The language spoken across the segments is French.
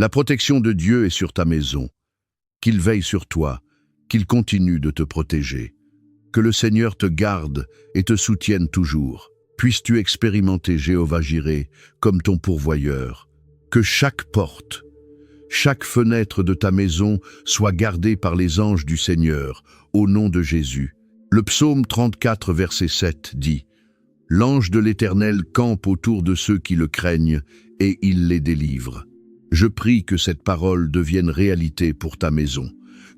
La protection de Dieu est sur ta maison. Qu'il veille sur toi, qu'il continue de te protéger. Que le Seigneur te garde et te soutienne toujours. Puisses-tu expérimenter Jéhovah-Jireh comme ton pourvoyeur. Que chaque porte, chaque fenêtre de ta maison soit gardée par les anges du Seigneur, au nom de Jésus. Le psaume 34, verset 7 dit « L'ange de l'Éternel campe autour de ceux qui le craignent, et il les délivre. » Je prie que cette parole devienne réalité pour ta maison.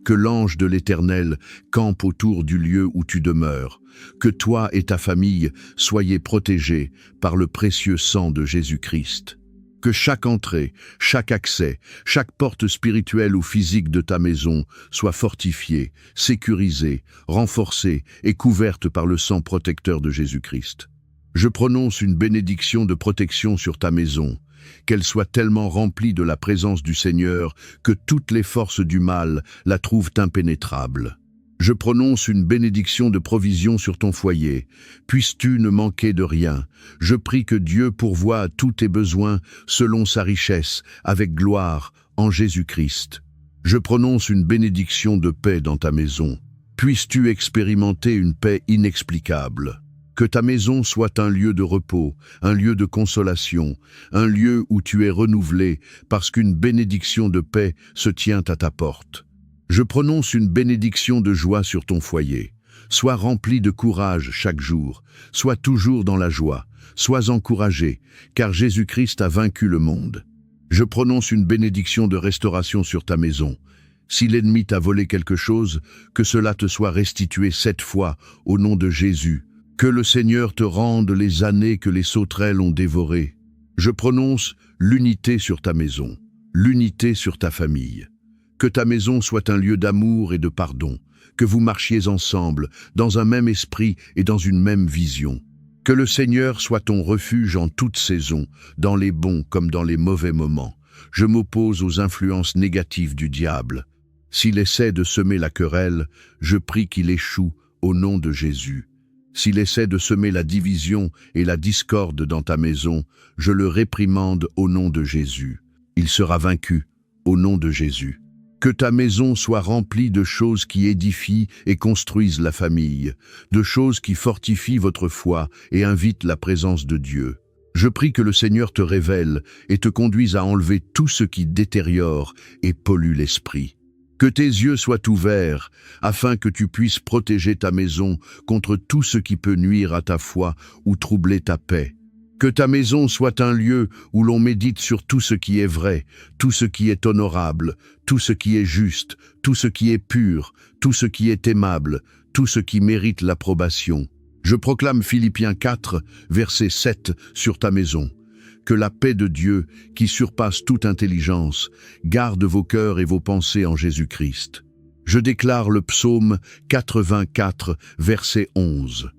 Que l'ange de l'Éternel campe autour du lieu où tu demeures. Que toi et ta famille soyez protégés par le précieux sang de Jésus-Christ. Que chaque entrée, chaque accès, chaque porte spirituelle ou physique de ta maison soit fortifiée, sécurisée, renforcée et couverte par le sang protecteur de Jésus-Christ. Je prononce une bénédiction de protection sur ta maison, qu'elle soit tellement remplie de la présence du Seigneur que toutes les forces du mal la trouvent impénétrable. Je prononce une bénédiction de provision sur ton foyer. Puisses-tu ne manquer de rien. Je prie que Dieu pourvoie à tous tes besoins selon sa richesse, avec gloire, en Jésus-Christ. Je prononce une bénédiction de paix dans ta maison. Puisses-tu expérimenter une paix inexplicable. Que ta maison soit un lieu de repos, un lieu de consolation, un lieu où tu es renouvelé parce qu'une bénédiction de paix se tient à ta porte. Je prononce une bénédiction de joie sur ton foyer. Sois rempli de courage chaque jour, sois toujours dans la joie, sois encouragé, car Jésus-Christ a vaincu le monde. Je prononce une bénédiction de restauration sur ta maison. Si l'ennemi t'a volé quelque chose, que cela te soit restitué 7 fois au nom de Jésus. Que le Seigneur te rende les années que les sauterelles ont dévorées. Je prononce l'unité sur ta maison, l'unité sur ta famille. Que ta maison soit un lieu d'amour et de pardon, que vous marchiez ensemble, dans un même esprit et dans une même vision. Que le Seigneur soit ton refuge en toute saison, dans les bons comme dans les mauvais moments. Je m'oppose aux influences négatives du diable. S'il essaie de semer la querelle, je prie qu'il échoue au nom de Jésus. S'il essaie de semer la division et la discorde dans ta maison, je le réprimande au nom de Jésus. Il sera vaincu au nom de Jésus. Que ta maison soit remplie de choses qui édifient et construisent la famille, de choses qui fortifient votre foi et invitent la présence de Dieu. Je prie que le Seigneur te révèle et te conduise à enlever tout ce qui détériore et pollue l'esprit. Que tes yeux soient ouverts, afin que tu puisses protéger ta maison contre tout ce qui peut nuire à ta foi ou troubler ta paix. Que ta maison soit un lieu où l'on médite sur tout ce qui est vrai, tout ce qui est honorable, tout ce qui est juste, tout ce qui est pur, tout ce qui est aimable, tout ce qui mérite l'approbation. Je proclame Philippiens 4, verset 7 sur ta maison. Que la paix de Dieu, qui surpasse toute intelligence, garde vos cœurs et vos pensées en Jésus-Christ. Je déclare le psaume 84, verset 11.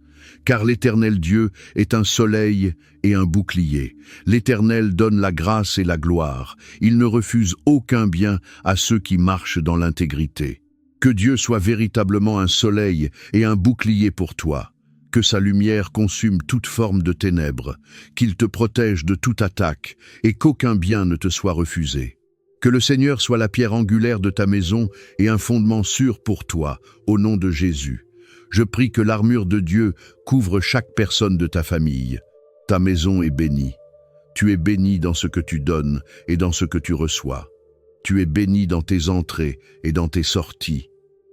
Car l'Éternel Dieu est un soleil et un bouclier. L'Éternel donne la grâce et la gloire. Il ne refuse aucun bien à ceux qui marchent dans l'intégrité. Que Dieu soit véritablement un soleil et un bouclier pour toi. Que sa lumière consume toute forme de ténèbres, qu'il te protège de toute attaque et qu'aucun bien ne te soit refusé. Que le Seigneur soit la pierre angulaire de ta maison et un fondement sûr pour toi, au nom de Jésus. Je prie que l'armure de Dieu couvre chaque personne de ta famille. Ta maison est bénie. Tu es béni dans ce que tu donnes et dans ce que tu reçois. Tu es béni dans tes entrées et dans tes sorties.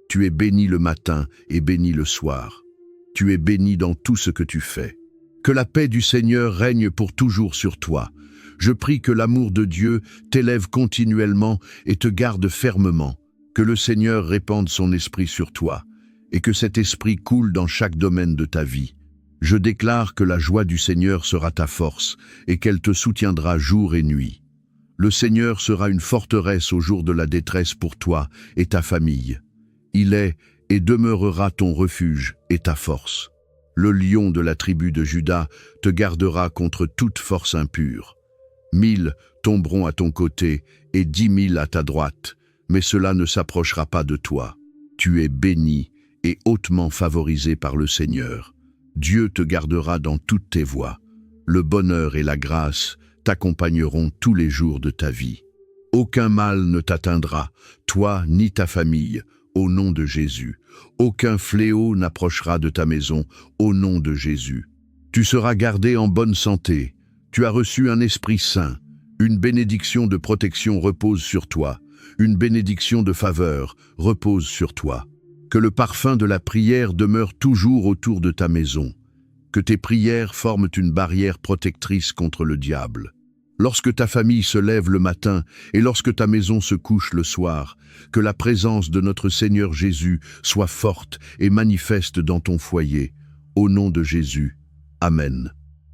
Tu es béni le matin et béni le soir. Tu es béni dans tout ce que tu fais. Que la paix du Seigneur règne pour toujours sur toi. Je prie que l'amour de Dieu t'élève continuellement et te garde fermement. Que le Seigneur répande son esprit sur toi et que cet esprit coule dans chaque domaine de ta vie. Je déclare que la joie du Seigneur sera ta force et qu'elle te soutiendra jour et nuit. Le Seigneur sera une forteresse au jour de la détresse pour toi et ta famille. Il est et demeurera ton refuge et ta force. Le lion de la tribu de Juda te gardera contre toute force impure. 1000 tomberont à ton côté et 10 000 à ta droite, mais cela ne s'approchera pas de toi. Tu es béni et hautement favorisé par le Seigneur. Dieu te gardera dans toutes tes voies. Le bonheur et la grâce t'accompagneront tous les jours de ta vie. Aucun mal ne t'atteindra, toi ni ta famille, au nom de Jésus. Aucun fléau n'approchera de ta maison, au nom de Jésus. Tu seras gardé en bonne santé. Tu as reçu un Esprit Saint. Une bénédiction de protection repose sur toi. Une bénédiction de faveur repose sur toi. Que le parfum de la prière demeure toujours autour de ta maison. Que tes prières forment une barrière protectrice contre le diable. Lorsque ta famille se lève le matin et lorsque ta maison se couche le soir, que la présence de notre Seigneur Jésus soit forte et manifeste dans ton foyer. Au nom de Jésus. Amen.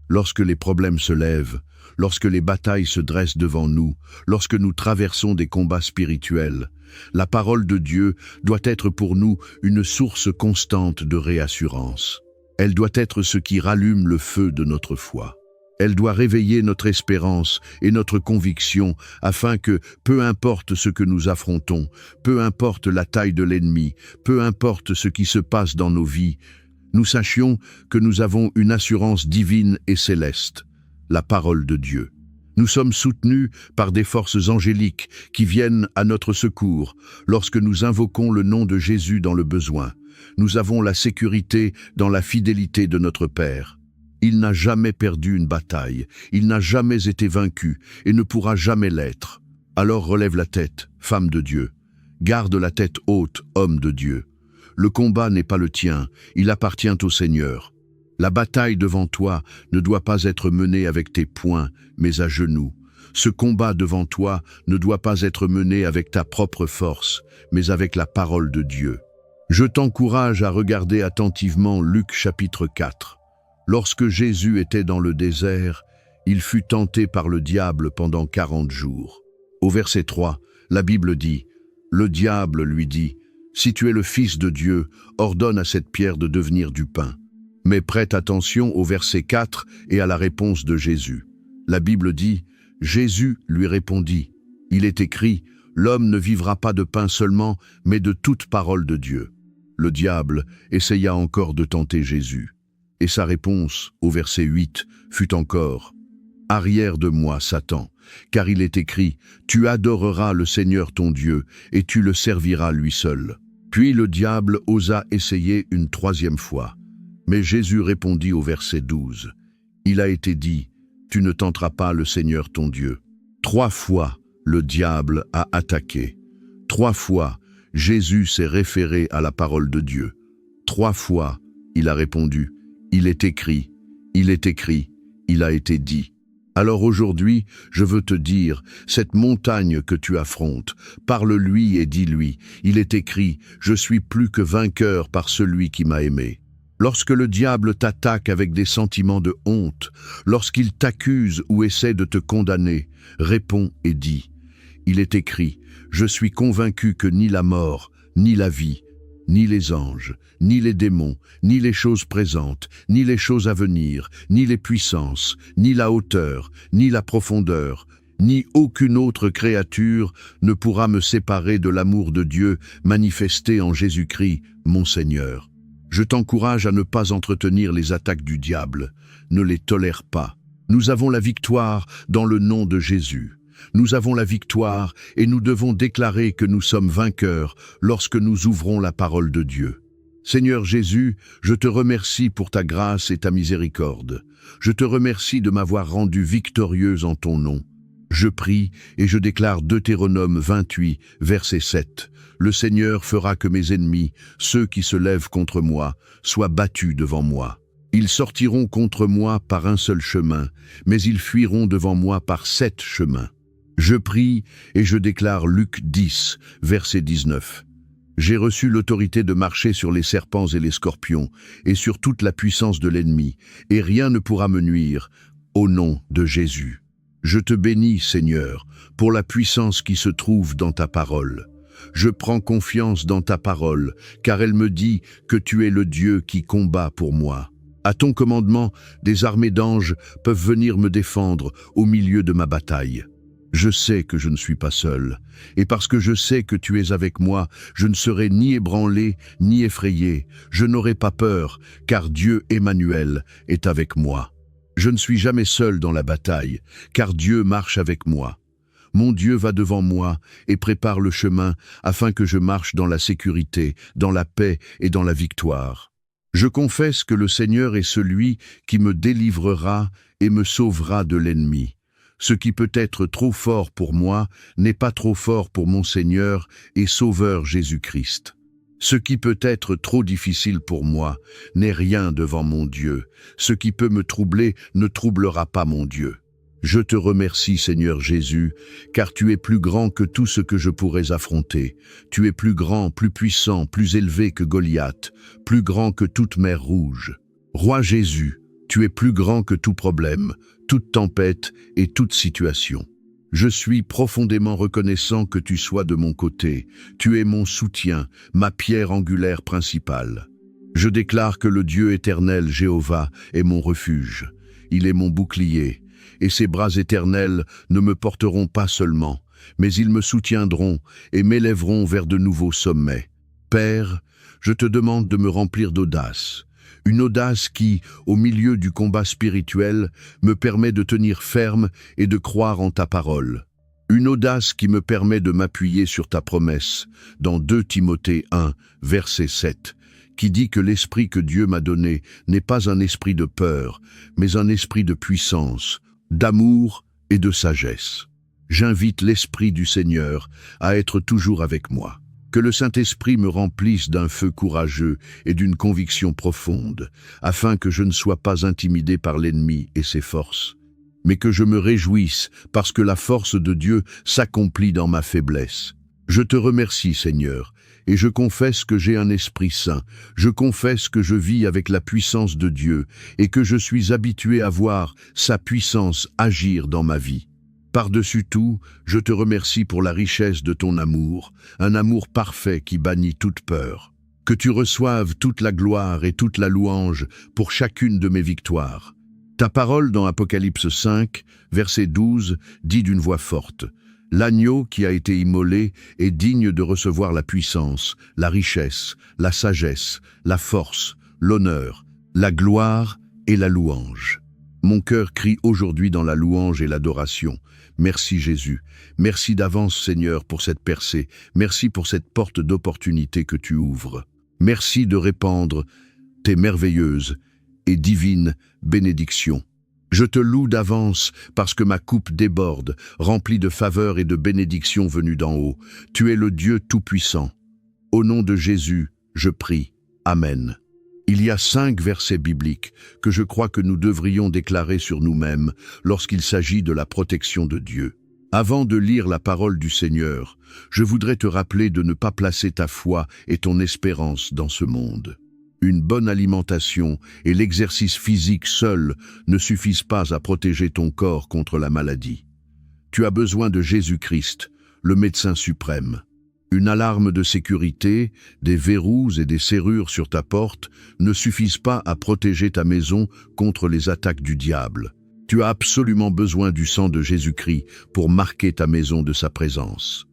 Lorsque les problèmes se lèvent, lorsque les batailles se dressent devant nous, lorsque nous traversons des combats spirituels, la parole de Dieu doit être pour nous une source constante de réassurance. Elle doit être ce qui rallume le feu de notre foi. Elle doit réveiller notre espérance et notre conviction afin que, peu importe ce que nous affrontons, peu importe la taille de l'ennemi, peu importe ce qui se passe dans nos vies, nous sachions que nous avons une assurance divine et céleste, la parole de Dieu. Nous sommes soutenus par des forces angéliques qui viennent à notre secours lorsque nous invoquons le nom de Jésus dans le besoin. Nous avons la sécurité dans la fidélité de notre Père. Il n'a jamais perdu une bataille, il n'a jamais été vaincu et ne pourra jamais l'être. Alors relève la tête, femme de Dieu. Garde la tête haute, homme de Dieu. Le combat n'est pas le tien, il appartient au Seigneur. La bataille devant toi ne doit pas être menée avec tes poings, mais à genoux. Ce combat devant toi ne doit pas être mené avec ta propre force, mais avec la parole de Dieu. Je t'encourage à regarder attentivement Luc chapitre 4. Lorsque Jésus était dans le désert, il fut tenté par le diable pendant 40 jours. Au verset 3, la Bible dit, « Le diable lui dit, « Si tu es le Fils de Dieu, ordonne à cette pierre de devenir du pain. » Mais prête attention au verset 4 et à la réponse de Jésus. La Bible dit, « Jésus lui répondit, « Il est écrit, « L'homme ne vivra pas de pain seulement, mais de toute parole de Dieu. » Le diable essaya encore de tenter Jésus. Et sa réponse, au verset 8, fut encore « Arrière de moi, Satan, car il est écrit, tu adoreras le Seigneur ton Dieu, et tu le serviras lui seul. » Puis le diable osa essayer une troisième fois. Mais Jésus répondit au verset 12, « Il a été dit, tu ne tenteras pas le Seigneur ton Dieu. » 3 fois, le diable a attaqué. 3 fois, Jésus s'est référé à la parole de Dieu. 3 fois, il a répondu, « Il est écrit, il est écrit, il a été dit. » Alors aujourd'hui, je veux te dire, cette montagne que tu affrontes, parle-lui et dis-lui, il est écrit, je suis plus que vainqueur par celui qui m'a aimé. Lorsque le diable t'attaque avec des sentiments de honte, lorsqu'il t'accuse ou essaie de te condamner, réponds et dis, il est écrit, je suis convaincu que ni la mort, ni la vie, ni les anges, ni les démons, ni les choses présentes, ni les choses à venir, ni les puissances, ni la hauteur, ni la profondeur, ni aucune autre créature ne pourra me séparer de l'amour de Dieu manifesté en Jésus-Christ, mon Seigneur. Je t'encourage à ne pas entretenir les attaques du diable. Ne les tolère pas. Nous avons la victoire dans le nom de Jésus. Nous avons la victoire et nous devons déclarer que nous sommes vainqueurs lorsque nous ouvrons la parole de Dieu. Seigneur Jésus, je te remercie pour ta grâce et ta miséricorde. Je te remercie de m'avoir rendu victorieuse en ton nom. Je prie et je déclare Deutéronome 28, verset 7. Le Seigneur fera que mes ennemis, ceux qui se lèvent contre moi, soient battus devant moi. Ils sortiront contre moi par un seul chemin, mais ils fuiront devant moi par 7 chemins. Je prie et je déclare Luc 10, verset 19. J'ai reçu l'autorité de marcher sur les serpents et les scorpions, et sur toute la puissance de l'ennemi, et rien ne pourra me nuire, au nom de Jésus. Je te bénis, Seigneur, pour la puissance qui se trouve dans ta parole. Je prends confiance dans ta parole, car elle me dit que tu es le Dieu qui combat pour moi. À ton commandement, des armées d'anges peuvent venir me défendre au milieu de ma bataille. Je sais que je ne suis pas seul, et parce que je sais que tu es avec moi, je ne serai ni ébranlé, ni effrayé. Je n'aurai pas peur, car Dieu Emmanuel est avec moi. Je ne suis jamais seul dans la bataille, car Dieu marche avec moi. Mon Dieu va devant moi et prépare le chemin afin que je marche dans la sécurité, dans la paix et dans la victoire. Je confesse que le Seigneur est celui qui me délivrera et me sauvera de l'ennemi. Ce qui peut être trop fort pour moi n'est pas trop fort pour mon Seigneur et Sauveur Jésus-Christ. Ce qui peut être trop difficile pour moi n'est rien devant mon Dieu. Ce qui peut me troubler ne troublera pas mon Dieu. Je te remercie, Seigneur Jésus, car tu es plus grand que tout ce que je pourrais affronter. Tu es plus grand, plus puissant, plus élevé que Goliath, plus grand que toute mer rouge. Roi Jésus, tu es plus grand que tout problème, toute tempête et toute situation. Je suis profondément reconnaissant que tu sois de mon côté. Tu es mon soutien, ma pierre angulaire principale. Je déclare que le Dieu éternel, Jéhovah, est mon refuge. Il est mon bouclier, et ses bras éternels ne me porteront pas seulement, mais ils me soutiendront et m'élèveront vers de nouveaux sommets. Père, je te demande de me remplir d'audace. Une audace qui, au milieu du combat spirituel, me permet de tenir ferme et de croire en ta parole. Une audace qui me permet de m'appuyer sur ta promesse, dans 2 Timothée 1, verset 7, qui dit que l'esprit que Dieu m'a donné n'est pas un esprit de peur, mais un esprit de puissance, d'amour et de sagesse. J'invite l'Esprit du Seigneur à être toujours avec moi. Que le Saint-Esprit me remplisse d'un feu courageux et d'une conviction profonde, afin que je ne sois pas intimidé par l'ennemi et ses forces, mais que je me réjouisse parce que la force de Dieu s'accomplit dans ma faiblesse. Je te remercie, Seigneur, et je confesse que j'ai un esprit saint. Je confesse que je vis avec la puissance de Dieu et que je suis habitué à voir sa puissance agir dans ma vie. Par-dessus tout, je te remercie pour la richesse de ton amour, un amour parfait qui bannit toute peur. Que tu reçoives toute la gloire et toute la louange pour chacune de mes victoires. Ta parole dans Apocalypse 5, verset 12, dit d'une voix forte: « L'agneau qui a été immolé est digne de recevoir la puissance, la richesse, la sagesse, la force, l'honneur, la gloire et la louange. » Mon cœur crie aujourd'hui dans la louange et l'adoration. Merci Jésus. Merci d'avance Seigneur pour cette percée. Merci pour cette porte d'opportunité que tu ouvres. Merci de répandre tes merveilleuses et divines bénédictions. Je te loue d'avance parce que ma coupe déborde, remplie de faveurs et de bénédictions venues d'en haut. Tu es le Dieu Tout-Puissant. Au nom de Jésus, je prie. Amen. Il y a 5 versets bibliques que je crois que nous devrions déclarer sur nous-mêmes lorsqu'il s'agit de la protection de Dieu. Avant de lire la parole du Seigneur, je voudrais te rappeler de ne pas placer ta foi et ton espérance dans ce monde. Une bonne alimentation et l'exercice physique seuls ne suffisent pas à protéger ton corps contre la maladie. Tu as besoin de Jésus-Christ, le médecin suprême. Une alarme de sécurité, des verrous et des serrures sur ta porte ne suffisent pas à protéger ta maison contre les attaques du diable. Tu as absolument besoin du sang de Jésus-Christ pour marquer ta maison de sa présence.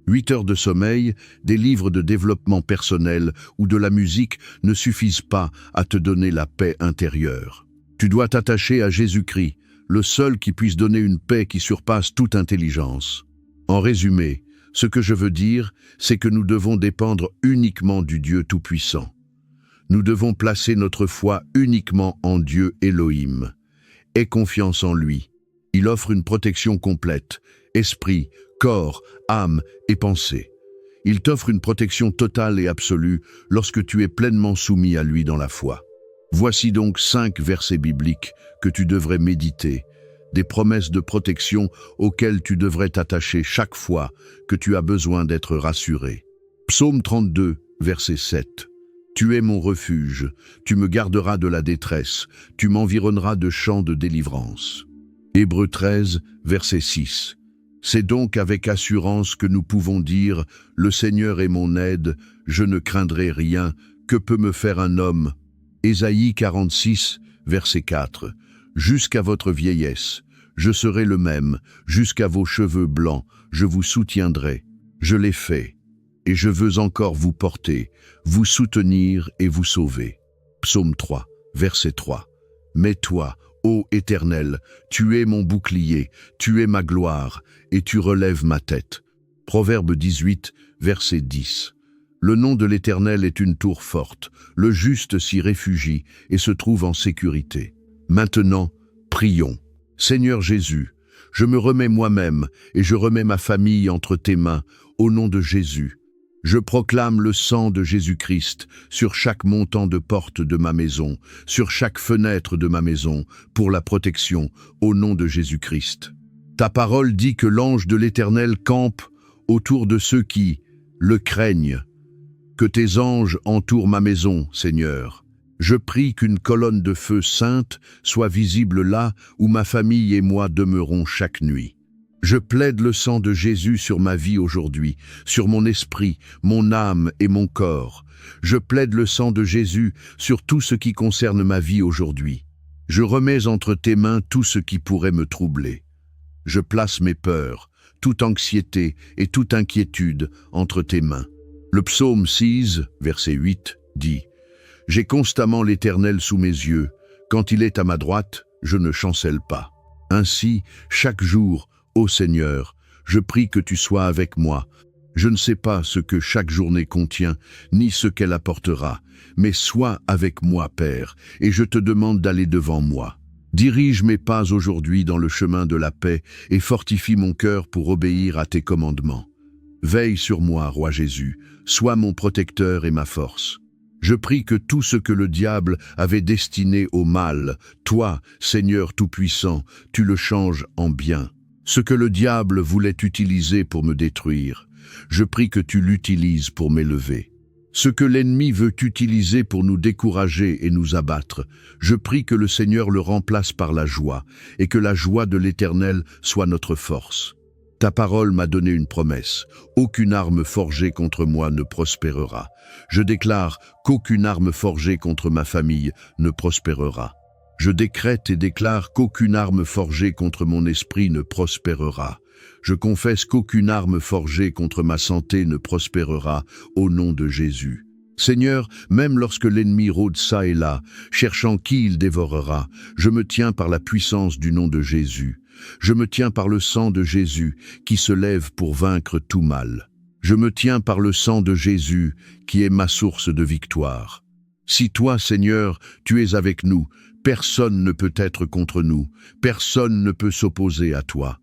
8 heures de sommeil, des livres de développement personnel ou de la musique ne suffisent pas à te donner la paix intérieure. Tu dois t'attacher à Jésus-Christ, le seul qui puisse donner une paix qui surpasse toute intelligence. En résumé, ce que je veux dire, c'est que nous devons dépendre uniquement du Dieu Tout-Puissant. Nous devons placer notre foi uniquement en Dieu Elohim. Aie confiance en lui. Il offre une protection complète, esprit, corps, âme et pensée. Il t'offre une protection totale et absolue lorsque tu es pleinement soumis à lui dans la foi. Voici donc 5 versets bibliques que tu devrais méditer, des promesses de protection auxquelles tu devrais t'attacher chaque fois que tu as besoin d'être rassuré. Psaume 32, verset 7. Tu es mon refuge, tu me garderas de la détresse, tu m'environneras de chants de délivrance. Hébreux 13, verset 6. C'est donc avec assurance que nous pouvons dire « Le Seigneur est mon aide, je ne craindrai rien, que peut me faire un homme ?» Ésaïe 46, verset 4. Jusqu'à votre vieillesse, je serai le même, jusqu'à vos cheveux blancs, je vous soutiendrai. Je l'ai fait, et je veux encore vous porter, vous soutenir et vous sauver. Psaume 3, verset 3. Mais toi, Ô Éternel, tu es mon bouclier, tu es ma gloire, et tu relèves ma tête. Proverbe 18, verset 10. Le nom de l'Éternel est une tour forte, le juste s'y réfugie et se trouve en sécurité. Maintenant, prions. Seigneur Jésus, je me remets moi-même et je remets ma famille entre tes mains, au nom de Jésus. Je proclame le sang de Jésus-Christ sur chaque montant de porte de ma maison, sur chaque fenêtre de ma maison, pour la protection, au nom de Jésus-Christ. Ta parole dit que l'ange de l'Éternel campe autour de ceux qui le craignent. Que tes anges entourent ma maison, Seigneur. Je prie qu'une colonne de feu sainte soit visible là où ma famille et moi demeurons chaque nuit. Je plaide le sang de Jésus sur ma vie aujourd'hui, sur mon esprit, mon âme et mon corps. Je plaide le sang de Jésus sur tout ce qui concerne ma vie aujourd'hui. Je remets entre tes mains tout ce qui pourrait me troubler. Je place mes peurs, toute anxiété et toute inquiétude entre tes mains. Le psaume 6, verset 8, dit « J'ai constamment l'Éternel sous mes yeux. Quand il est à ma droite, je ne chancelle pas. Ainsi, chaque jour, ô Seigneur, je prie que tu sois avec moi. Je ne sais pas ce que chaque journée contient, ni ce qu'elle apportera, mais sois avec moi, Père, et je te demande d'aller devant moi. Dirige mes pas aujourd'hui dans le chemin de la paix et fortifie mon cœur pour obéir à tes commandements. Veille sur moi, Roi Jésus, sois mon protecteur et ma force. Je prie que tout ce que le diable avait destiné au mal, toi, Seigneur Tout-Puissant, tu le changes en bien. Ce que le diable voulait utiliser pour me détruire, je prie que tu l'utilises pour m'élever. Ce que l'ennemi veut utiliser pour nous décourager et nous abattre, je prie que le Seigneur le remplace par la joie, et que la joie de l'Éternel soit notre force. Ta parole m'a donné une promesse. Aucune arme forgée contre moi ne prospérera. Je déclare qu'aucune arme forgée contre ma famille ne prospérera. Je décrète et déclare qu'aucune arme forgée contre mon esprit ne prospérera. Je confesse qu'aucune arme forgée contre ma santé ne prospérera au nom de Jésus. Seigneur, même lorsque l'ennemi rôde çà et là, cherchant qui il dévorera, je me tiens par la puissance du nom de Jésus. Je me tiens par le sang de Jésus qui se lève pour vaincre tout mal. Je me tiens par le sang de Jésus qui est ma source de victoire. Si toi, Seigneur, tu es avec nous, personne ne peut être contre nous, personne ne peut s'opposer à toi.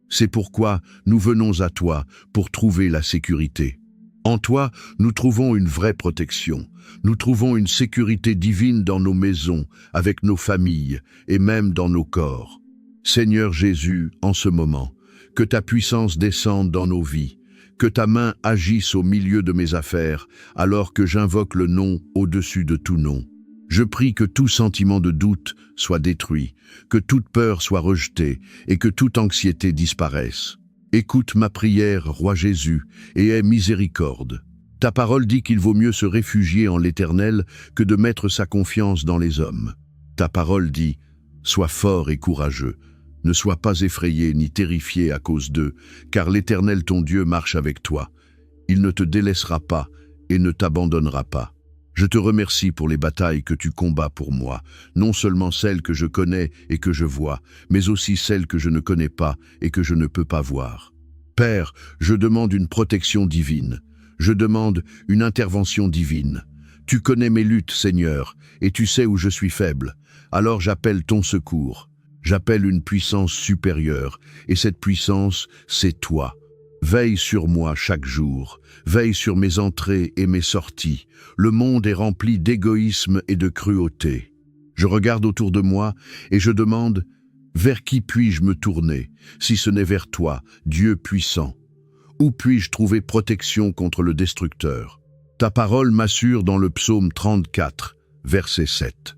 C'est pourquoi nous venons à toi pour trouver la sécurité. En toi, nous trouvons une vraie protection. Nous trouvons une sécurité divine dans nos maisons, avec nos familles et même dans nos corps. Seigneur Jésus, en ce moment, que ta puissance descende dans nos vies, que ta main agisse au milieu de mes affaires, alors que j'invoque le nom au-dessus de tout nom. Je prie que tout sentiment de doute soit détruit, que toute peur soit rejetée et que toute anxiété disparaisse. Écoute ma prière, Roi Jésus, et aie miséricorde. Ta parole dit qu'il vaut mieux se réfugier en l'Éternel que de mettre sa confiance dans les hommes. Ta parole dit « Sois fort et courageux, ne sois pas effrayé ni terrifié à cause d'eux, car l'Éternel ton Dieu marche avec toi. Il ne te délaissera pas et ne t'abandonnera pas. Je te remercie pour les batailles que tu combats pour moi, non seulement celles que je connais et que je vois, mais aussi celles que je ne connais pas et que je ne peux pas voir. Père, je demande une protection divine. Je demande une intervention divine. Tu connais mes luttes, Seigneur, et tu sais où je suis faible. Alors j'appelle ton secours. J'appelle une puissance supérieure, et cette puissance, c'est toi. Veille sur moi chaque jour, veille sur mes entrées et mes sorties. Le monde est rempli d'égoïsme et de cruauté. Je regarde autour de moi et je demande « Vers qui puis-je me tourner, si ce n'est vers toi, Dieu puissant? Où puis-je trouver protection contre le destructeur ?» Ta parole m'assure dans le psaume 34, verset 7.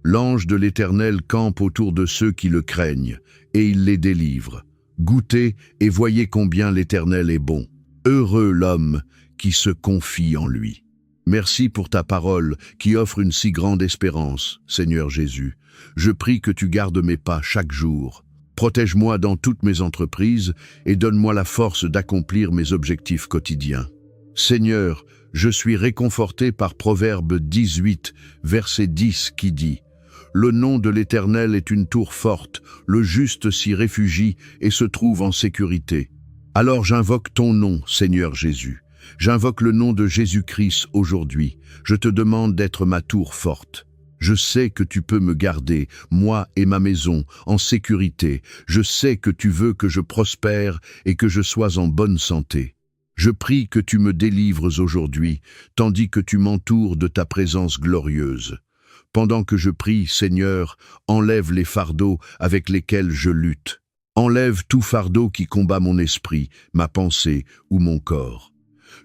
L'ange de l'Éternel campe autour de ceux qui le craignent, et il les délivre. Goûtez et voyez combien l'Éternel est bon. Heureux l'homme qui se confie en lui. Merci pour ta parole qui offre une si grande espérance, Seigneur Jésus. Je prie que tu gardes mes pas chaque jour. Protège-moi dans toutes mes entreprises et donne-moi la force d'accomplir mes objectifs quotidiens. Seigneur, je suis réconforté par Proverbe 18, verset 10 qui dit « Le nom de l'Éternel est une tour forte, le juste s'y réfugie et se trouve en sécurité. Alors j'invoque ton nom, Seigneur Jésus. J'invoque le nom de Jésus-Christ aujourd'hui. Je te demande d'être ma tour forte. Je sais que tu peux me garder, moi et ma maison, en sécurité. Je sais que tu veux que je prospère et que je sois en bonne santé. Je prie que tu me délivres aujourd'hui, tandis que tu m'entoures de ta présence glorieuse. Pendant que je prie, Seigneur, enlève les fardeaux avec lesquels je lutte. Enlève tout fardeau qui combat mon esprit, ma pensée ou mon corps.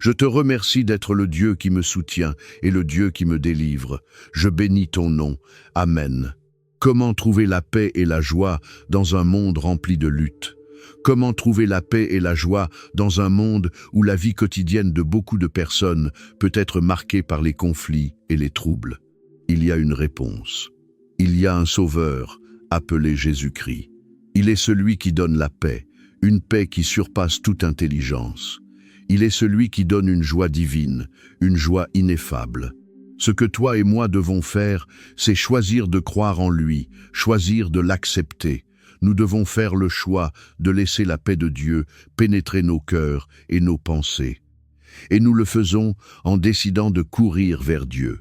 Je te remercie d'être le Dieu qui me soutient et le Dieu qui me délivre. Je bénis ton nom. Amen. Comment trouver la paix et la joie dans un monde rempli de luttes? Comment trouver la paix et la joie dans un monde où la vie quotidienne de beaucoup de personnes peut être marquée par les conflits et les troubles? Il y a une réponse. Il y a un Sauveur, appelé Jésus-Christ. Il est celui qui donne la paix, une paix qui surpasse toute intelligence. Il est celui qui donne une joie divine, une joie ineffable. Ce que toi et moi devons faire, c'est choisir de croire en lui, choisir de l'accepter. Nous devons faire le choix de laisser la paix de Dieu pénétrer nos cœurs et nos pensées. Et nous le faisons en décidant de courir vers Dieu.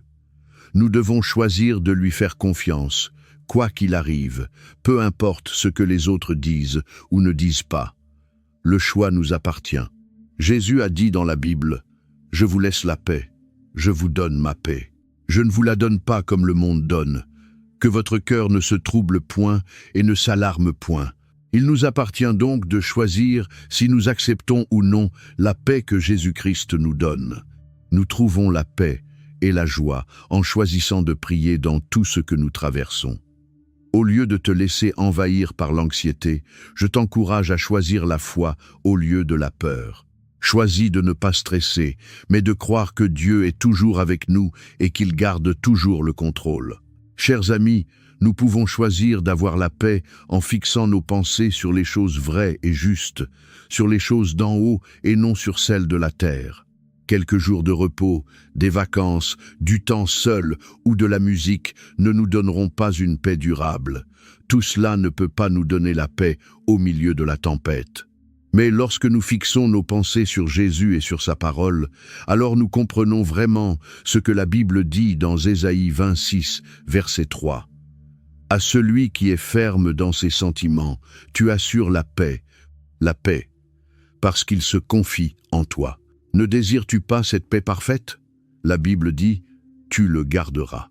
Nous devons choisir de lui faire confiance, quoi qu'il arrive, peu importe ce que les autres disent ou ne disent pas. Le choix nous appartient. Jésus a dit dans la Bible, « Je vous laisse la paix, je vous donne ma paix. Je ne vous la donne pas comme le monde donne. Que votre cœur ne se trouble point et ne s'alarme point. » Il nous appartient donc de choisir si nous acceptons ou non la paix que Jésus-Christ nous donne. Nous trouvons la paix et la joie en choisissant de prier dans tout ce que nous traversons. Au lieu de te laisser envahir par l'anxiété, je t'encourage à choisir la foi au lieu de la peur. Choisis de ne pas stresser, mais de croire que Dieu est toujours avec nous et qu'il garde toujours le contrôle. Chers amis, nous pouvons choisir d'avoir la paix en fixant nos pensées sur les choses vraies et justes, sur les choses d'en haut et non sur celles de la terre. Quelques jours de repos, des vacances, du temps seul ou de la musique ne nous donneront pas une paix durable. Tout cela ne peut pas nous donner la paix au milieu de la tempête. Mais lorsque nous fixons nos pensées sur Jésus et sur sa parole, alors nous comprenons vraiment ce que la Bible dit dans Ésaïe 26, verset 3. « À celui qui est ferme dans ses sentiments, tu assures la paix, parce qu'il se confie en toi. Ne désires-tu pas cette paix parfaite? La Bible dit « tu le garderas ».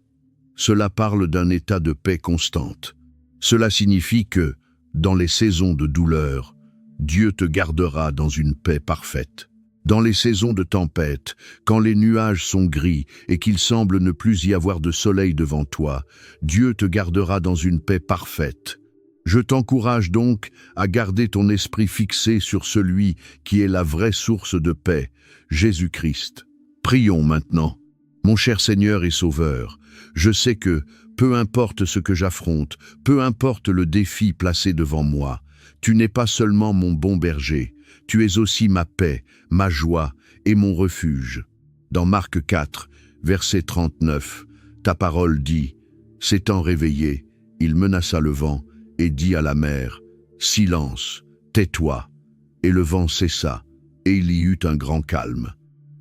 Cela parle d'un état de paix constante. Cela signifie que, dans les saisons de douleur, Dieu te gardera dans une paix parfaite. Dans les saisons de tempête, quand les nuages sont gris et qu'il semble ne plus y avoir de soleil devant toi, Dieu te gardera dans une paix parfaite. Je t'encourage donc à garder ton esprit fixé sur celui qui est la vraie source de paix, Jésus-Christ. Prions maintenant. Mon cher Seigneur et Sauveur, je sais que, peu importe ce que j'affronte, peu importe le défi placé devant moi, tu n'es pas seulement mon bon berger, tu es aussi ma paix, ma joie et mon refuge. Dans Marc 4, verset 39, ta parole dit, « S'étant réveillé, il menaça le vent et dit à la mer, « Silence, tais-toi !» Et le vent cessa, et il y eut un grand calme.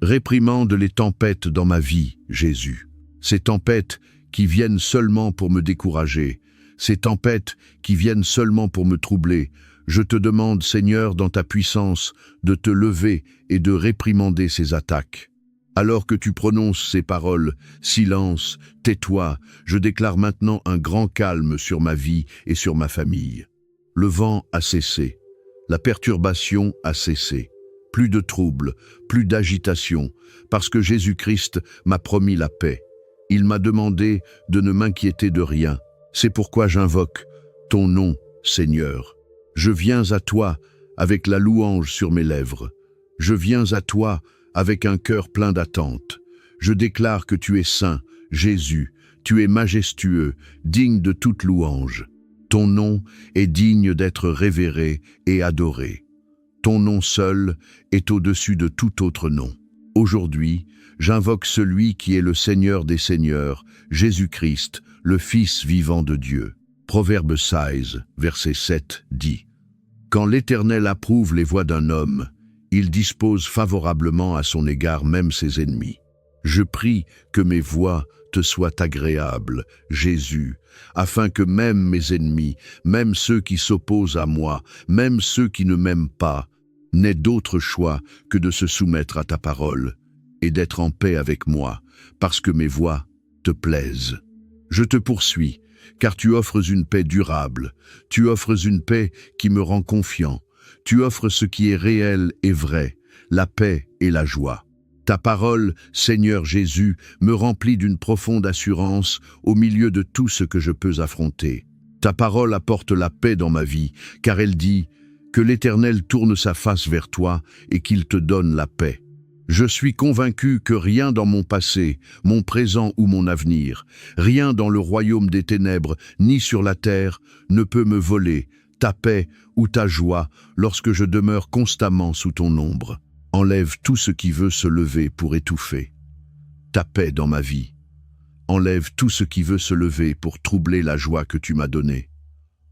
Réprimande les tempêtes dans ma vie, Jésus. Ces tempêtes qui viennent seulement pour me décourager, ces tempêtes qui viennent seulement pour me troubler, je te demande, Seigneur, dans ta puissance, de te lever et de réprimander ces attaques. Alors que tu prononces ces paroles, silence, tais-toi, je déclare maintenant un grand calme sur ma vie et sur ma famille. Le vent a cessé, la perturbation a cessé. Plus de troubles, plus d'agitation, parce que Jésus-Christ m'a promis la paix. Il m'a demandé de ne m'inquiéter de rien. C'est pourquoi j'invoque ton nom, Seigneur. Je viens à toi avec la louange sur mes lèvres. Je viens à toi avec un cœur plein d'attente. Je déclare que tu es saint, Jésus, tu es majestueux, digne de toute louange. Ton nom est digne d'être révéré et adoré. Ton nom seul est au-dessus de tout autre nom. Aujourd'hui, j'invoque celui qui est le Seigneur des Seigneurs, Jésus-Christ, le Fils vivant de Dieu. Proverbe 16, verset 7 dit « Quand l'Éternel approuve les voies d'un homme, il dispose favorablement à son égard même ses ennemis. Je prie que mes voies te soient agréables, Jésus, afin que même mes ennemis, même ceux qui s'opposent à moi, même ceux qui ne m'aiment pas, n'aient d'autre choix que de se soumettre à ta parole et d'être en paix avec moi, parce que mes voies te plaisent. Je te poursuis, car tu offres une paix durable, tu offres une paix qui me rend confiant, tu offres ce qui est réel et vrai, la paix et la joie. Ta parole, Seigneur Jésus, me remplit d'une profonde assurance au milieu de tout ce que je peux affronter. Ta parole apporte la paix dans ma vie, car elle dit que l'Éternel tourne sa face vers toi et qu'il te donne la paix. Je suis convaincu que rien dans mon passé, mon présent ou mon avenir, rien dans le royaume des ténèbres ni sur la terre ne peut me voler ta paix ou ta joie lorsque je demeure constamment sous ton ombre. Enlève tout ce qui veut se lever pour étouffer ta paix dans ma vie. Enlève tout ce qui veut se lever pour troubler la joie que tu m'as donnée.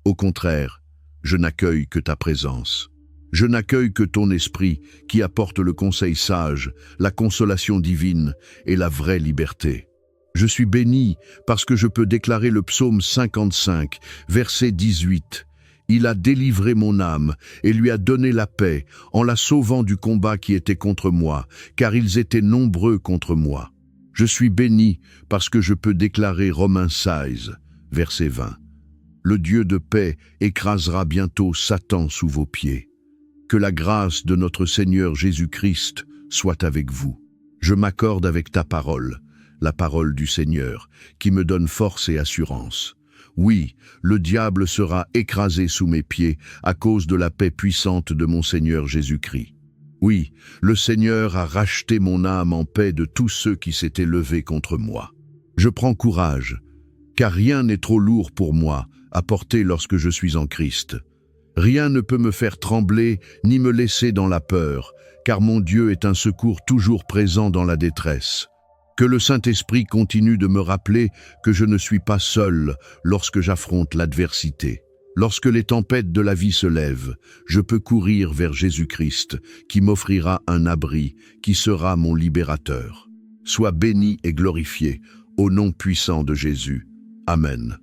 Au contraire, je n'accueille que ta présence. Je n'accueille que ton esprit qui apporte le conseil sage, la consolation divine et la vraie liberté. Je suis béni parce que je peux déclarer le psaume 55, verset 18. Il a délivré mon âme et lui a donné la paix en la sauvant du combat qui était contre moi, car ils étaient nombreux contre moi. Je suis béni parce que je peux déclarer Romains 16, verset 20. Le Dieu de paix écrasera bientôt Satan sous vos pieds. Que la grâce de notre Seigneur Jésus-Christ soit avec vous. Je m'accorde avec ta parole, la parole du Seigneur, qui me donne force et assurance. Oui, le diable sera écrasé sous mes pieds à cause de la paix puissante de mon Seigneur Jésus-Christ. Oui, le Seigneur a racheté mon âme en paix de tous ceux qui s'étaient levés contre moi. Je prends courage, car rien n'est trop lourd pour moi à porter lorsque je suis en Christ. Rien ne peut me faire trembler ni me laisser dans la peur, car mon Dieu est un secours toujours présent dans la détresse. Que le Saint-Esprit continue de me rappeler que je ne suis pas seul lorsque j'affronte l'adversité. Lorsque les tempêtes de la vie se lèvent, je peux courir vers Jésus-Christ, qui m'offrira un abri, qui sera mon libérateur. Sois béni et glorifié, au nom puissant de Jésus. Amen.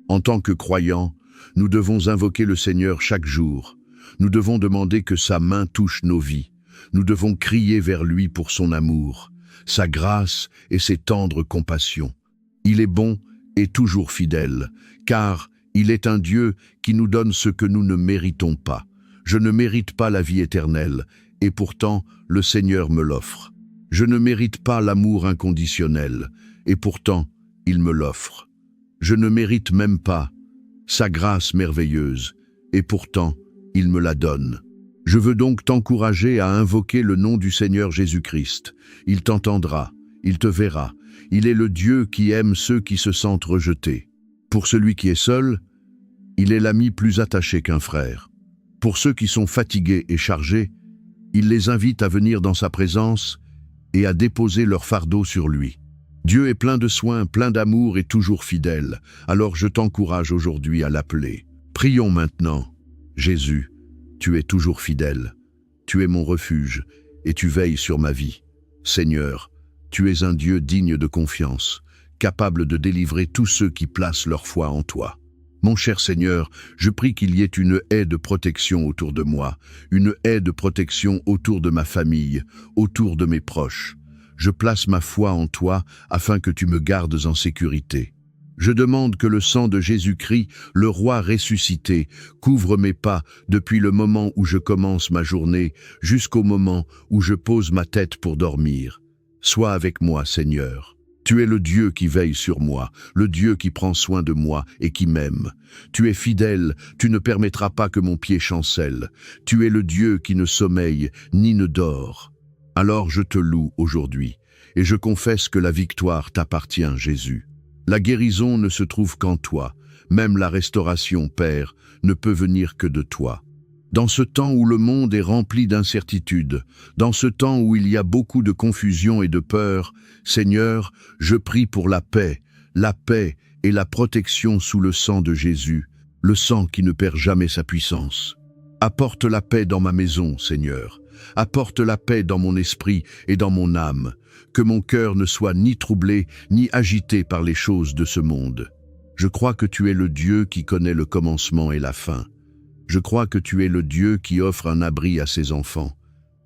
En tant que croyants, nous devons invoquer le Seigneur chaque jour. Nous devons demander que sa main touche nos vies. Nous devons crier vers lui pour son amour, sa grâce et ses tendres compassions. Il est bon et toujours fidèle, car il est un Dieu qui nous donne ce que nous ne méritons pas. Je ne mérite pas la vie éternelle, et pourtant le Seigneur me l'offre. Je ne mérite pas l'amour inconditionnel, et pourtant il me l'offre. Je ne mérite même pas sa grâce merveilleuse, et pourtant il me la donne. Je veux donc t'encourager à invoquer le nom du Seigneur Jésus-Christ. Il t'entendra, il te verra. Il est le Dieu qui aime ceux qui se sentent rejetés. Pour celui qui est seul, il est l'ami plus attaché qu'un frère. Pour ceux qui sont fatigués et chargés, il les invite à venir dans sa présence et à déposer leur fardeau sur lui. Dieu est plein de soins, plein d'amour et toujours fidèle. Alors je t'encourage aujourd'hui à l'appeler. Prions maintenant. Jésus, tu es toujours fidèle. Tu es mon refuge et tu veilles sur ma vie. Seigneur, tu es un Dieu digne de confiance, capable de délivrer tous ceux qui placent leur foi en toi. Mon cher Seigneur, je prie qu'il y ait une haie de protection autour de moi, une haie de protection autour de ma famille, autour de mes proches. Je place ma foi en toi afin que tu me gardes en sécurité. Je demande que le sang de Jésus-Christ, le roi ressuscité, couvre mes pas depuis le moment où je commence ma journée jusqu'au moment où je pose ma tête pour dormir. Sois avec moi, Seigneur. Tu es le Dieu qui veille sur moi, le Dieu qui prend soin de moi et qui m'aime. Tu es fidèle, tu ne permettras pas que mon pied chancelle. Tu es le Dieu qui ne sommeille ni ne dort. Alors je te loue aujourd'hui, et je confesse que la victoire t'appartient, Jésus. La guérison ne se trouve qu'en toi, même la restauration, Père, ne peut venir que de toi. Dans ce temps où le monde est rempli d'incertitudes, dans ce temps où il y a beaucoup de confusion et de peur, Seigneur, je prie pour la paix et la protection sous le sang de Jésus, le sang qui ne perd jamais sa puissance. Apporte la paix dans ma maison, Seigneur. Apporte la paix dans mon esprit et dans mon âme, que mon cœur ne soit ni troublé ni agité par les choses de ce monde. Je crois que tu es le Dieu qui connaît le commencement et la fin. Je crois que tu es le Dieu qui offre un abri à ses enfants.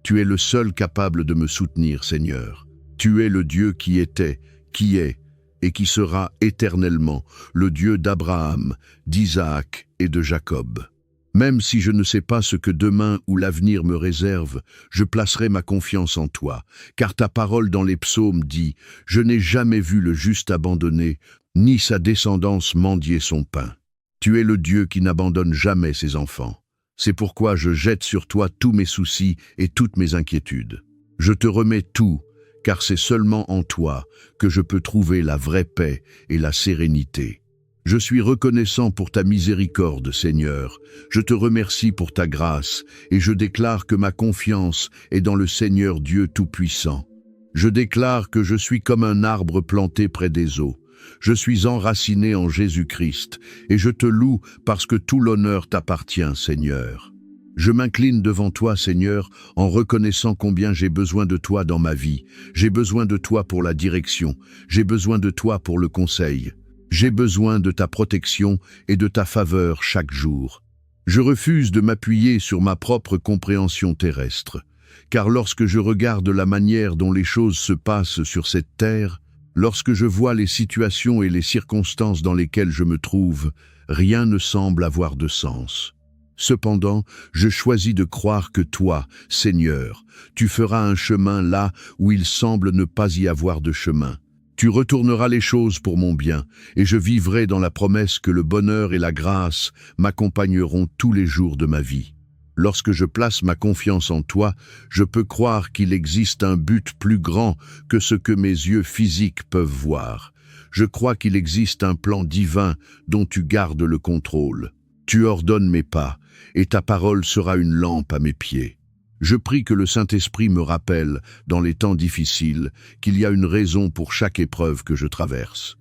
Tu es le seul capable de me soutenir, Seigneur. Tu es le Dieu qui était, qui est et qui sera éternellement, le Dieu d'Abraham, d'Isaac et de Jacob. Même si je ne sais pas ce que demain ou l'avenir me réserve, je placerai ma confiance en toi, car ta parole dans les psaumes dit « Je n'ai jamais vu le juste abandonné, ni sa descendance mendier son pain. » Tu es le Dieu qui n'abandonne jamais ses enfants. C'est pourquoi je jette sur toi tous mes soucis et toutes mes inquiétudes. Je te remets tout, car c'est seulement en toi que je peux trouver la vraie paix et la sérénité. Je suis reconnaissant pour ta miséricorde, Seigneur. Je te remercie pour ta grâce et je déclare que ma confiance est dans le Seigneur Dieu Tout-Puissant. Je déclare que je suis comme un arbre planté près des eaux. Je suis enraciné en Jésus-Christ et je te loue parce que tout l'honneur t'appartient, Seigneur. Je m'incline devant toi, Seigneur, en reconnaissant combien j'ai besoin de toi dans ma vie. J'ai besoin de toi pour la direction. J'ai besoin de toi pour le conseil. J'ai besoin de ta protection et de ta faveur chaque jour. Je refuse de m'appuyer sur ma propre compréhension terrestre, car lorsque je regarde la manière dont les choses se passent sur cette terre, lorsque je vois les situations et les circonstances dans lesquelles je me trouve, rien ne semble avoir de sens. Cependant, je choisis de croire que toi, Seigneur, tu feras un chemin là où il semble ne pas y avoir de chemin. Tu retourneras les choses pour mon bien, et je vivrai dans la promesse que le bonheur et la grâce m'accompagneront tous les jours de ma vie. Lorsque je place ma confiance en toi, je peux croire qu'il existe un but plus grand que ce que mes yeux physiques peuvent voir. Je crois qu'il existe un plan divin dont tu gardes le contrôle. Tu ordonnes mes pas, et ta parole sera une lampe à mes pieds. Je prie que le Saint-Esprit me rappelle, dans les temps difficiles, qu'il y a une raison pour chaque épreuve que je traverse.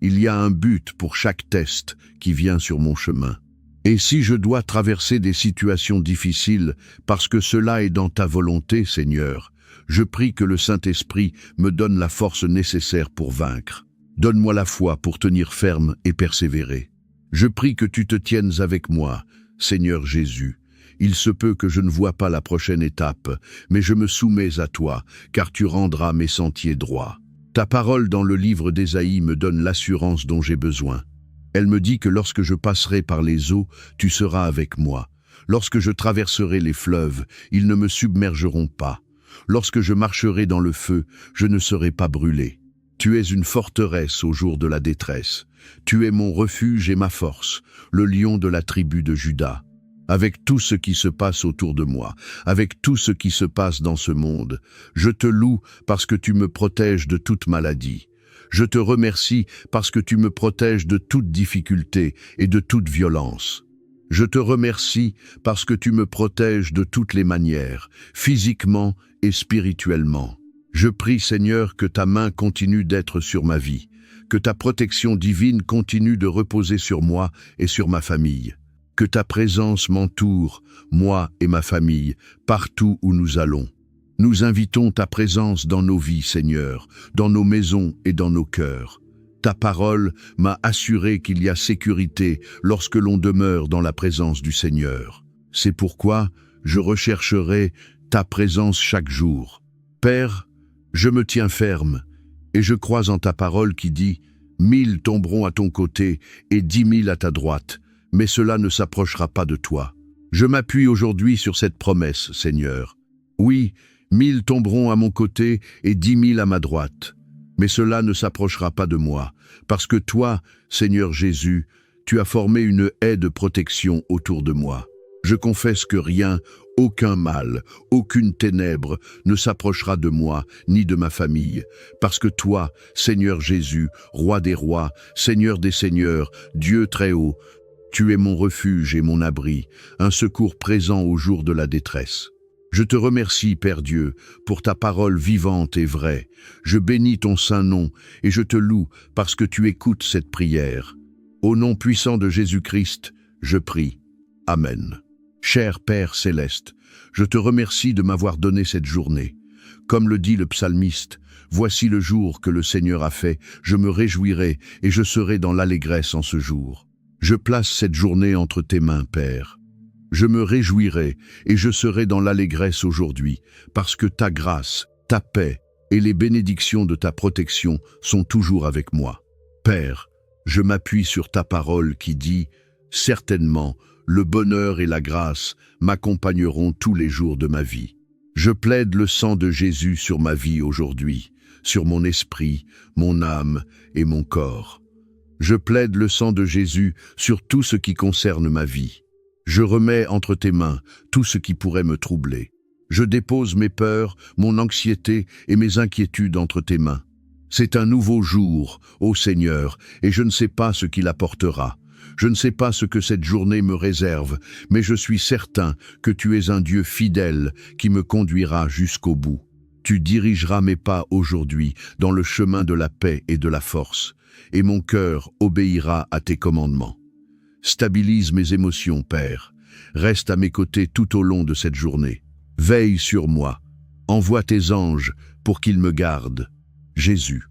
Il y a un but pour chaque test qui vient sur mon chemin. Et si je dois traverser des situations difficiles, parce que cela est dans ta volonté, Seigneur, je prie que le Saint-Esprit me donne la force nécessaire pour vaincre. Donne-moi la foi pour tenir ferme et persévérer. Je prie que tu te tiennes avec moi, Seigneur Jésus. Il se peut que je ne vois pas la prochaine étape, mais je me soumets à toi, car tu rendras mes sentiers droits. Ta parole dans le livre d'Ésaïe me donne l'assurance dont j'ai besoin. Elle me dit que lorsque je passerai par les eaux, tu seras avec moi. Lorsque je traverserai les fleuves, ils ne me submergeront pas. Lorsque je marcherai dans le feu, je ne serai pas brûlé. Tu es une forteresse au jour de la détresse. Tu es mon refuge et ma force, le lion de la tribu de Juda. Avec tout ce qui se passe autour de moi, avec tout ce qui se passe dans ce monde, je te loue parce que tu me protèges de toute maladie. Je te remercie parce que tu me protèges de toute difficulté et de toute violence. Je te remercie parce que tu me protèges de toutes les manières, physiquement et spirituellement. Je prie, Seigneur, que ta main continue d'être sur ma vie, que ta protection divine continue de reposer sur moi et sur ma famille. Que ta présence m'entoure, moi et ma famille, partout où nous allons. Nous invitons ta présence dans nos vies, Seigneur, dans nos maisons et dans nos cœurs. Ta parole m'a assuré qu'il y a sécurité lorsque l'on demeure dans la présence du Seigneur. C'est pourquoi je rechercherai ta présence chaque jour. Père, je me tiens ferme et je crois en ta parole qui dit « 1000 tomberont à ton côté et 10 000 à ta droite ». Mais cela ne s'approchera pas de toi. Je m'appuie aujourd'hui sur cette promesse, Seigneur. Oui, 1000 tomberont à mon côté et 10 000 à ma droite. Mais cela ne s'approchera pas de moi, parce que toi, Seigneur Jésus, tu as formé une haie de protection autour de moi. Je confesse que rien, aucun mal, aucune ténèbre ne s'approchera de moi ni de ma famille, parce que toi, Seigneur Jésus, Roi des rois, Seigneur des seigneurs, Dieu très haut, Tu es mon refuge et mon abri, un secours présent au jour de la détresse. Je te remercie, Père Dieu, pour ta parole vivante et vraie. Je bénis ton saint nom et je te loue parce que tu écoutes cette prière. Au nom puissant de Jésus-Christ, je prie. Amen. Cher Père céleste, je te remercie de m'avoir donné cette journée. Comme le dit le psalmiste, « Voici le jour que le Seigneur a fait, je me réjouirai et je serai dans l'allégresse en ce jour. » Je place cette journée entre tes mains, Père. Je me réjouirai et je serai dans l'allégresse aujourd'hui, parce que ta grâce, ta paix et les bénédictions de ta protection sont toujours avec moi. Père, je m'appuie sur ta parole qui dit « Certainement, le bonheur et la grâce m'accompagneront tous les jours de ma vie. » Je plaide le sang de Jésus sur ma vie aujourd'hui, sur mon esprit, mon âme et mon corps. Je plaide le sang de Jésus sur tout ce qui concerne ma vie. Je remets entre tes mains tout ce qui pourrait me troubler. Je dépose mes peurs, mon anxiété et mes inquiétudes entre tes mains. C'est un nouveau jour, ô Seigneur, et je ne sais pas ce qu'il apportera. Je ne sais pas ce que cette journée me réserve, mais je suis certain que tu es un Dieu fidèle qui me conduira jusqu'au bout. Tu dirigeras mes pas aujourd'hui dans le chemin de la paix et de la force, et mon cœur obéira à tes commandements. Stabilise mes émotions, Père. Reste à mes côtés tout au long de cette journée. Veille sur moi. Envoie tes anges pour qu'ils me gardent. Jésus,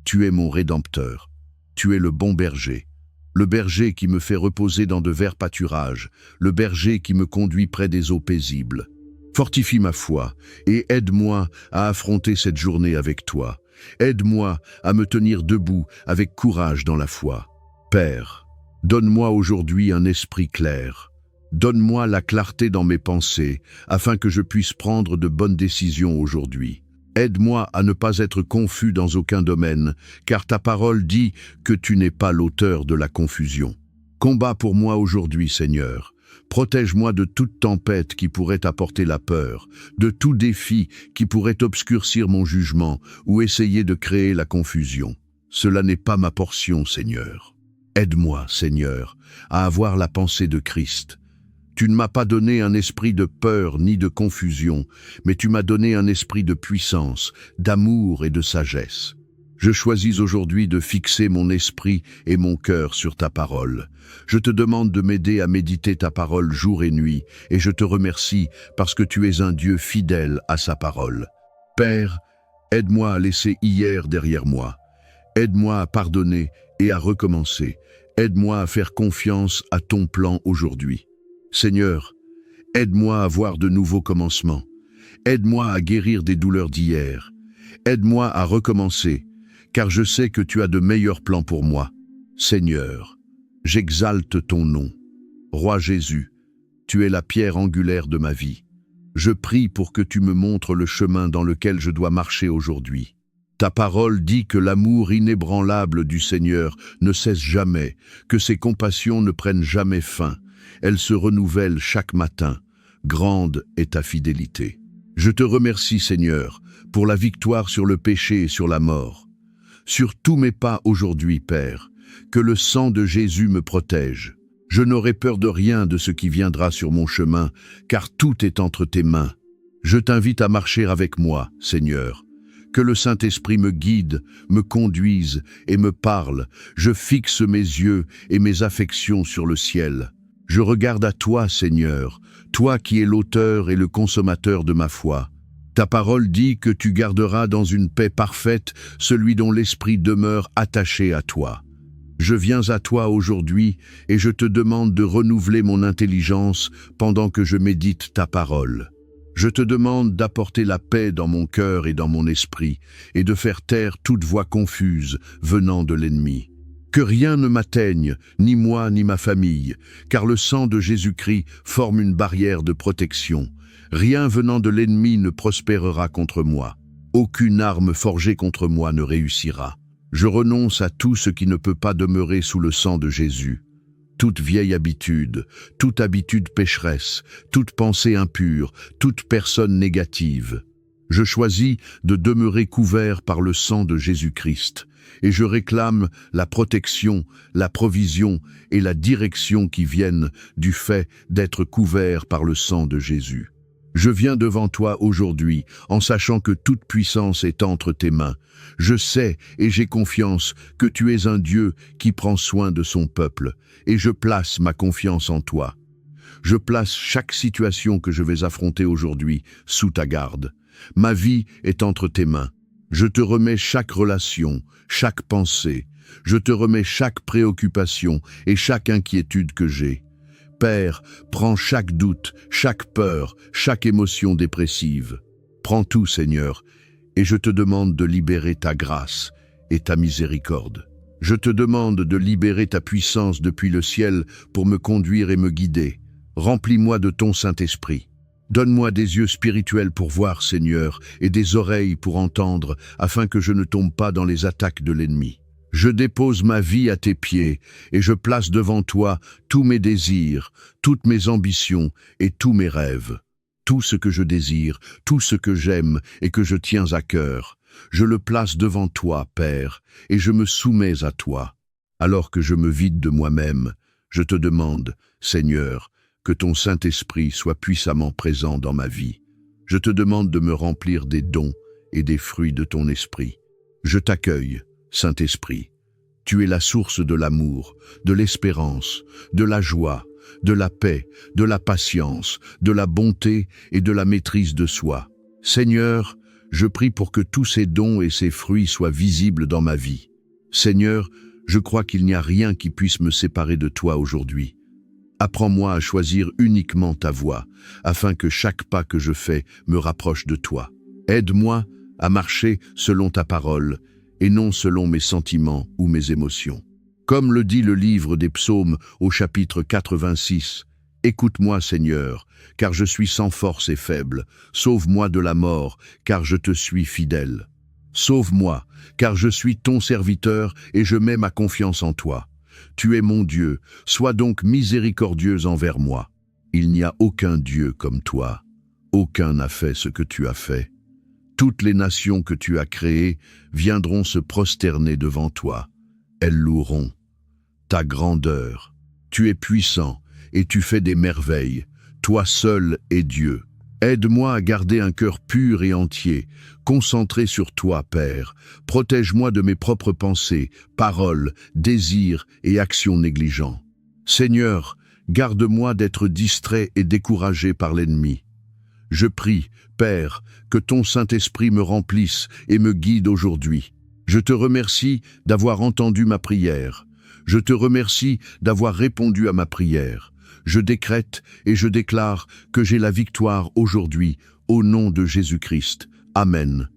tu es mon Rédempteur. Tu es le bon berger. Le berger qui me fait reposer dans de verts pâturages. Le berger qui me conduit près des eaux paisibles. Fortifie ma foi et aide-moi à affronter cette journée avec toi. Aide-moi à me tenir debout avec courage dans la foi. Père, donne-moi aujourd'hui un esprit clair. Donne-moi la clarté dans mes pensées, afin que je puisse prendre de bonnes décisions aujourd'hui. Aide-moi à ne pas être confus dans aucun domaine, car ta parole dit que tu n'es pas l'auteur de la confusion. Combat pour moi aujourd'hui, Seigneur. Protège-moi de toute tempête qui pourrait apporter la peur, de tout défi qui pourrait obscurcir mon jugement ou essayer de créer la confusion. Cela n'est pas ma portion, Seigneur. Aide-moi, Seigneur, à avoir la pensée de Christ. Tu ne m'as pas donné un esprit de peur ni de confusion, mais tu m'as donné un esprit de puissance, d'amour et de sagesse. Je choisis aujourd'hui de fixer mon esprit et mon cœur sur ta parole. Je te demande de m'aider à méditer ta parole jour et nuit, et je te remercie parce que tu es un Dieu fidèle à sa parole. Père, aide-moi à laisser hier derrière moi. Aide-moi à pardonner et à recommencer. Aide-moi à faire confiance à ton plan aujourd'hui. Seigneur, aide-moi à voir de nouveaux commencements. Aide-moi à guérir des douleurs d'hier. Aide-moi à recommencer, car je sais que tu as de meilleurs plans pour moi. Seigneur, j'exalte ton nom. Roi Jésus, tu es la pierre angulaire de ma vie. Je prie pour que tu me montres le chemin dans lequel je dois marcher aujourd'hui. Ta parole dit que l'amour inébranlable du Seigneur ne cesse jamais, que ses compassions ne prennent jamais fin. Elles se renouvellent chaque matin. Grande est ta fidélité. Je te remercie, Seigneur, pour la victoire sur le péché et sur la mort. Sur tous mes pas aujourd'hui, Père, que le sang de Jésus me protège. Je n'aurai peur de rien de ce qui viendra sur mon chemin, car tout est entre tes mains. Je t'invite à marcher avec moi, Seigneur. Que le Saint-Esprit me guide, me conduise et me parle. Je fixe mes yeux et mes affections sur le ciel. Je regarde à toi, Seigneur, toi qui es l'auteur et le consommateur de ma foi. Ta parole dit que tu garderas dans une paix parfaite celui dont l'esprit demeure attaché à toi. Je viens à toi aujourd'hui et je te demande de renouveler mon intelligence pendant que je médite ta parole. Je te demande d'apporter la paix dans mon cœur et dans mon esprit et de faire taire toute voix confuse venant de l'ennemi. Que rien ne m'atteigne, ni moi ni ma famille, car le sang de Jésus-Christ forme une barrière de protection. Rien venant de l'ennemi ne prospérera contre moi. Aucune arme forgée contre moi ne réussira. Je renonce à tout ce qui ne peut pas demeurer sous le sang de Jésus. Toute vieille habitude, toute habitude pécheresse, toute pensée impure, toute personne négative. Je choisis de demeurer couvert par le sang de Jésus-Christ, et je réclame la protection, la provision et la direction qui viennent du fait d'être couvert par le sang de Jésus. Je viens devant toi aujourd'hui en sachant que toute puissance est entre tes mains. Je sais et j'ai confiance que tu es un Dieu qui prend soin de son peuple, et je place ma confiance en toi. Je place chaque situation que je vais affronter aujourd'hui sous ta garde. Ma vie est entre tes mains. Je te remets chaque relation, chaque pensée. Je te remets chaque préoccupation et chaque inquiétude que j'ai. Père, prends chaque doute, chaque peur, chaque émotion dépressive. Prends tout, Seigneur, et je te demande de libérer ta grâce et ta miséricorde. Je te demande de libérer ta puissance depuis le ciel pour me conduire et me guider. Remplis-moi de ton Saint-Esprit. Donne-moi des yeux spirituels pour voir, Seigneur, et des oreilles pour entendre, afin que je ne tombe pas dans les attaques de l'ennemi. Je dépose ma vie à tes pieds, et je place devant toi tous mes désirs, toutes mes ambitions et tous mes rêves. Tout ce que je désire, tout ce que j'aime et que je tiens à cœur, je le place devant toi, Père, et je me soumets à toi. Alors que je me vide de moi-même, je te demande, Seigneur, que ton Saint-Esprit soit puissamment présent dans ma vie. Je te demande de me remplir des dons et des fruits de ton esprit. Je t'accueille, Saint-Esprit. Tu es la source de l'amour, de l'espérance, de la joie, de la paix, de la patience, de la bonté et de la maîtrise de soi. Seigneur, je prie pour que tous ces dons et ces fruits soient visibles dans ma vie. Seigneur, je crois qu'il n'y a rien qui puisse me séparer de toi aujourd'hui. Apprends-moi à choisir uniquement ta voie, afin que chaque pas que je fais me rapproche de toi. Aide-moi à marcher selon ta parole, et non selon mes sentiments ou mes émotions. Comme le dit le livre des Psaumes au chapitre 86, « Écoute-moi, Seigneur, car je suis sans force et faible. Sauve-moi de la mort, car je te suis fidèle. Sauve-moi, car je suis ton serviteur et je mets ma confiance en toi. Tu es mon Dieu, sois donc miséricordieux envers moi. Il n'y a aucun Dieu comme toi. Aucun n'a fait ce que tu as fait. Toutes les nations que tu as créées viendront se prosterner devant toi. Elles loueront ta grandeur. Tu es puissant et tu fais des merveilles. Toi seul es Dieu. Aide-moi à garder un cœur pur et entier, concentré sur toi, Père. Protège-moi de mes propres pensées, paroles, désirs et actions négligents. Seigneur, garde-moi d'être distrait et découragé par l'ennemi. Je prie, Père, que ton Saint-Esprit me remplisse et me guide aujourd'hui. Je te remercie d'avoir entendu ma prière. Je te remercie d'avoir répondu à ma prière. Je décrète et je déclare que j'ai la victoire aujourd'hui, au nom de Jésus-Christ. Amen.